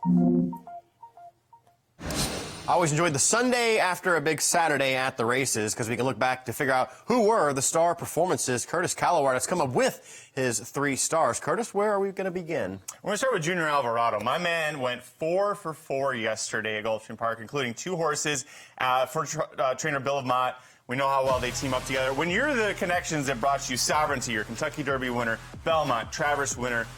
I always enjoyed the Sunday after a big Saturday at the races because we can look back to figure out who were the star performances. Curtis Kalleward has come up with his 3 stars. Curtis, where are we going to begin? We're going to start with Junior Alvarado. My man went 4 for 4 yesterday at Gulfstream Park, including 2 horses for trainer Bill of Mott. We know how well they team up together. When you're the connections that brought you Sovereignty, your Kentucky Derby winner, Belmont, Traverse winner,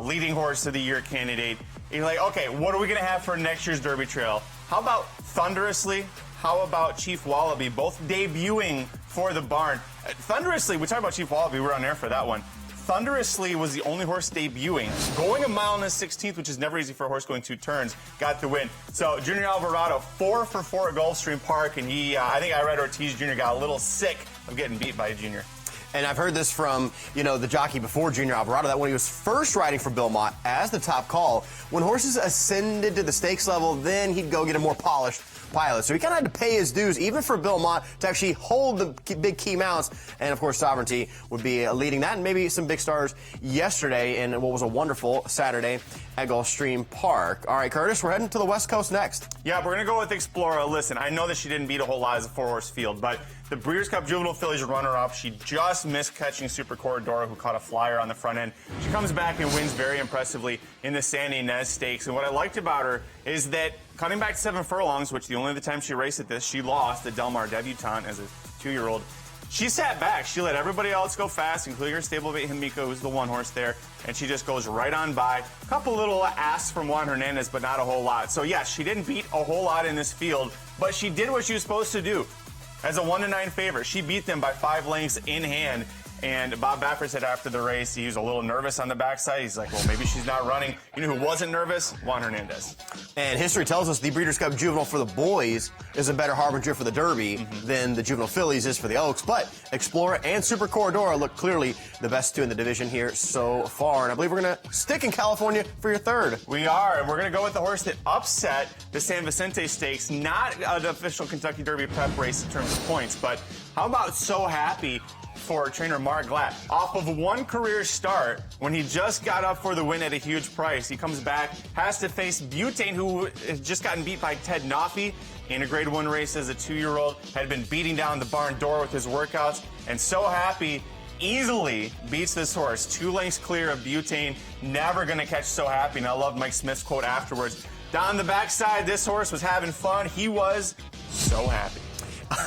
leading horse of the year candidate, you're like, okay, what are we going to have for next year's Derby Trail? How about Thunderously? How about Chief Wallaby, both debuting for the barn? Thunderously, we talked about Chief Wallaby, we were on air for that one. Thunderously was the only horse debuting, going 1 mile and a 16th, which is never easy for a horse going 2 turns, got the win. So Junior Alvarado, 4 for 4 at Gulfstream Park, and he, I think I read Ortiz Jr. got a little sick of getting beat by Junior. And I've heard this from, the jockey before Junior Alvarado, that when he was first riding for Bill Mott as the top call, when horses ascended to the stakes level, then he'd go get a more polished pilot. So he kind of had to pay his dues, even for Bill Mott, to actually hold the big key mounts. And, of course, Sovereignty would be leading that, and maybe some big stars yesterday in what was a wonderful Saturday at Gulfstream Park. All right, Curtis, we're heading to the West Coast next. Yeah, we're going to go with Explorer. Listen, I know that she didn't beat a whole lot as a 4-horse field, but the Breeders' Cup Juvenile Fillies runner-up, she just missed catching Super Corridor, who caught a flyer on the front end. She comes back and wins very impressively in the San Ynez Stakes. And what I liked about her is that cutting back 7 furlongs, which the only other time she raced at this, she lost the Del Mar debutante as a 2-year-old. She sat back. She let everybody else go fast, including her stablemate Himiko, who's the 1 horse there, and she just goes right on by. A couple little asks from Juan Hernandez, but not a whole lot. So, yes, she didn't beat a whole lot in this field, but she did what she was supposed to do. As a 1-9 favorite, she beat them by 5 lengths in hand. And Bob Baffert said after the race he was a little nervous on the backside. He's like, well, maybe she's not running. You know who wasn't nervous? Juan Hernandez. And history tells us the Breeders' Cup Juvenile for the boys is a better harbinger for the Derby than the Juvenile Fillies is for the Oaks. But Explorer and Super Corridor look clearly the best 2 in the division here so far. And I believe we're going to stick in California for your 3rd. We are. And we're going to go with the horse that upset the San Vicente Stakes. Not an official Kentucky Derby prep race in terms of points, but how about So Happy for trainer Mark Glatt? Off of 1 career start, when he just got up for the win at a huge price, he comes back, has to face Butane, who has just gotten beat by Ted Noffey in a Grade 1 race as a 2-year-old, had been beating down the barn door with his workouts, and So Happy easily beats this horse. 2 lengths clear of Butane, never going to catch So Happy. And I love Mike Smith's quote afterwards. Down the backside, this horse was having fun. He was so happy.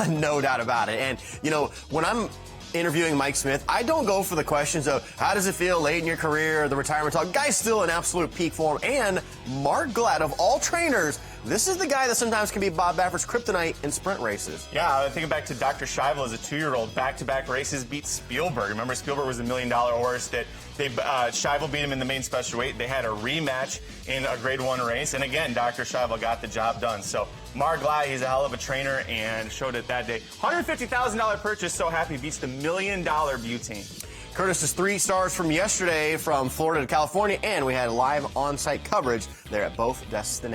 No doubt about it. And, when I'm interviewing Mike Smith, I don't go for the questions of how does it feel late in your career, the retirement talk. Guy's still in absolute peak form. And Mark Glatt, of all trainers, this is the guy that sometimes can be Bob Baffert's kryptonite in sprint races. Yeah, I think back to Dr. Scheibel as a 2-year-old. Back-to-back races beat Spielberg. Remember, Spielberg was a $1 million horse that Scheibel beat him in the main special weight. They had a rematch in a Grade 1 race. And again, Dr. Scheibel got the job done. So Mark Glatt, he's a hell of a trainer and showed it that day. $150,000 purchase. So Happy beats the $1 million Butane. Curtis's 3 stars from yesterday from Florida to California, and we had live on-site coverage there at both destinations.